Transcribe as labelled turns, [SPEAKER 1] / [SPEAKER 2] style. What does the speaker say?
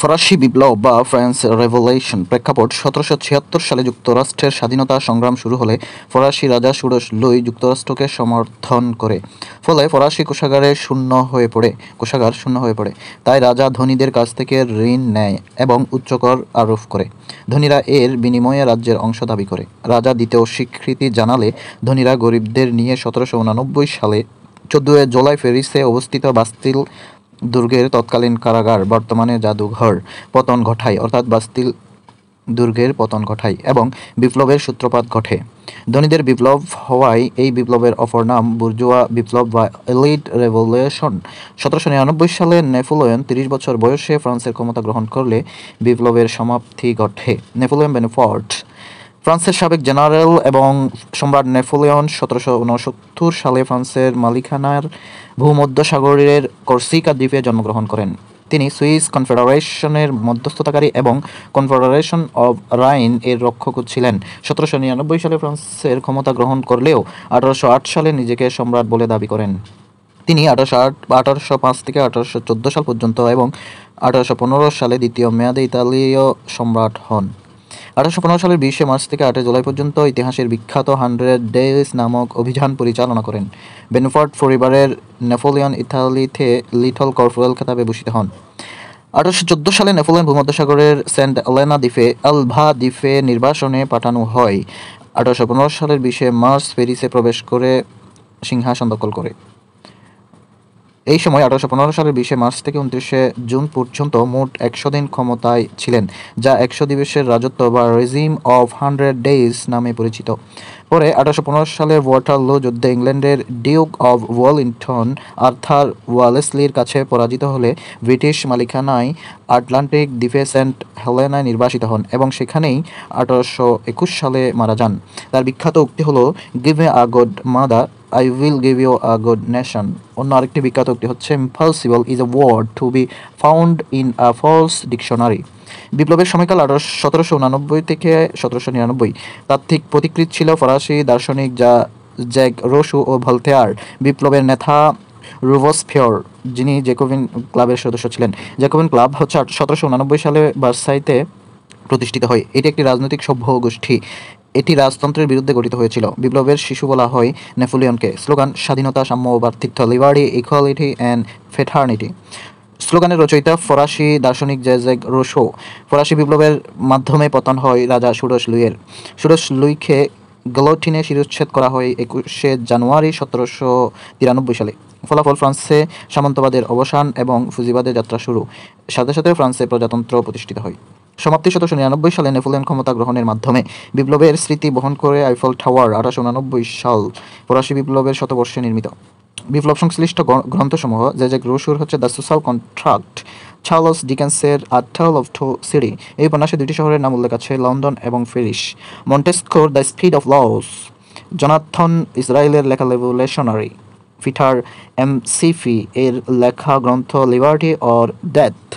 [SPEAKER 1] ফরাসি বিপ্লব বা France revolution প্রেক্ষাপট ১৭৭৬ সালে যুক্তরাষ্ট্রের স্বাধীনতা সংগ্রাম শুরু হলে ফরাসি রাজা ষোড়শ লুই যুক্তরাষ্ট্রকে সমর্থন করে। ফলে ফরাসি কোষাগার শূন্য হয়ে পড়ে। তাই রাজা ধনীদের কাছ থেকে ঋণ নেয় এবং উচ্চ কর আরোপ করে। ধনীরা এর বিনিময়ে রাজ্যের অংশ দাবি করে। রাজা দ্বিতীয় স্বীকৃতি জানালে ধনীরা গরিবদের নিয়ে ১৭৮৯ সালে ১৪ জুলাই প্যারিসে অবস্থিত বাস্তিল দুর্গের তৎকালীন কারাগার, বর্তমানে জাদুঘর, পতন ঘটায়, অর্থাৎ বাস্তিল দুর্গের পতন ঘটায় এবং বিপ্লবের সূত্রপাত ঘটে। ধনীদের বিপ্লব হওয়ায় এই বিপ্লবের অপর নাম বুর্জোয়া বিপ্লব বা এলিট রেভলিউশন। ১৭৯৯ সালে নেপোলিয়ন ৩০ বছর বয়সে ফ্রান্সের ক্ষমতা গ্রহণ করলে বিপ্লবের সমাপ্তি ঘটে। নেপোলিয়ন বোনাপার্ট, ফ্রান্সের সাবেক জেনারেল এবং সম্রাট নেপোলিয়ন ১৭৬৯ সালে ফ্রান্সের মালিকানার ভূমধ্যসাগরের কর্সিকা দ্বীপে জন্মগ্রহণ করেন। তিনি সুইস কনফেডারেশনের মধ্যস্থতাকারী এবং কনফেডারেশন অব রাইন এর রক্ষক ছিলেন। ১৭৯৯ সালে ফ্রান্সের ক্ষমতা গ্রহণ করলেও ১৮০৮ সালে নিজেকে সম্রাট বলে দাবি করেন। তিনি ১৮০৫ থেকে ১৮১৪ সাল পর্যন্ত এবং ১৮১৫ সালে দ্বিতীয় মেয়াদে ইতালীয় সম্রাট হন। ১৮১৫ সালের ২০ মার্চ থেকে ৮ জুলাই পর্যন্ত ইতিহাসের বিখ্যাত 100 ডেজ নামক অভিযান পরিচালনা করেন। বেনফোর্ট পরিবারের নেপোলিয়ন ইতালিতে লিটল কর্পোরাল খেতাবে ভূষিত হন। ১৮১৪ সালে নেপোলিয়ন ভূমধ্যসাগরের সেন্ট এলেনা দ্বীপে এলভা দ্বীপে নির্বাসনে পাঠানো হয়। ১৮১৫ সালের ২০ মার্চ প্যারিসে প্রবেশ করে সিংহাসন দখল করে। এই সময় ১৮১৫ সালের ২০ মার্চ থেকে ২৯ জুন পর্যন্ত মোট ১০০ দিন ক্ষমতায় ছিলেন, যা ১০০ দিবসের রাজত্ব বা রেজিম অফ 100 ডেজ নামে পরিচিত। পরে ১৮১৫ সালের ওয়াটারলু যুদ্ধে ইংল্যান্ডের ডিউক অব ওয়েলিংটন আর্থার ওয়েলেসলির কাছে পরাজিত হলে ব্রিটিশ মালিকানায় আটলান্টিক দ্বীপে সেন্ট হেলেনায় নির্বাসিত হন এবং সেখানেই ১৮২১ সালে মারা যান। তার বিখ্যাত উক্তি হল, "give me a good mother, I will give you a good nation." অন্য আরেকটি বিখ্যাত উক্তি হচ্ছে, "Impossible is a word to be found in a false dictionary." বিপ্লবের সময়কাল ১৭৮৯ থেকে ১৭৯৯। তাত্ত্বিক পথিকৃৎ ছিল ফরাসি দার্শনিক জ্যাক রুসো ও ভলতেয়ার। বিপ্লবের নেতা রোবসপিয়র, যিনি জ্যাকোবিন ক্লাবের সদস্য ছিলেন। জ্যাকোবিন ক্লাব হচ্ছে ১৭৮৯ সালে ভার্সাইতে প্রতিষ্ঠিত হয়। এটি একটি রাজনৈতিক সভ্য গোষ্ঠী। এটি রাজতন্ত্রের বিরুদ্ধে গঠিত হয়েছিল। বিপ্লবের শিশু বলা হয় নেপোলিয়নকে। স্লোগান, স্বাধীনতা, সাম্য ও ভ্রাতৃত্ব, লিবার্টি, ইকুয়ালিটি অ্যান্ড ফ্রেটার্নিটি। স্লোগানের রচয়িতা ফরাসি দার্শনিক জ্যাক রুসো। ফরাসি বিপ্লবের মাধ্যমে পতন হয় রাজা ষোড়শ লুইয়ের। ষোড়শ লুইকে গিলোটিনে শিরশ্ছেদ করা হয় ২১ জানুয়ারি ১৭৯৩ সালে। ফলাফল, ফ্রান্সে সামন্তবাদের অবসান এবং পুঁজিবাদের যাত্রা শুরু। সাথে সাথে ফ্রান্সে প্রজাতন্ত্র প্রতিষ্ঠিত হয়। সমাপ্তি ১৭৯৯ সালে নেপোলিয়ন ক্ষমতা গ্রহণের মাধ্যমে। বিপ্লবের স্মৃতি বহন করে আইফেল টাওয়ার ১৮৮৯ সাল ফরাসি বিপ্লবের শতবর্ষে নির্মিত। বিপ্লব সংশ্লিষ্ট গ্রন্থসমূহ জ্যাক রুসোর হচ্ছে দ্য সোশ্যাল কন্ট্রাক্ট, চার্লস ডিকেন্সের a tale of two city. এই উপন্যাসে দুটি শহরের নাম উল্লেখ আছে, লন্ডন এবং প্যারিস। মন্টেস্কোর the spirit of laws, Jonathan ইসরায়েলের লেখা রেভলিউশনারি, পিটার এমসিফি এর লেখা গ্রন্থ লিবার্টি অর ডেথ।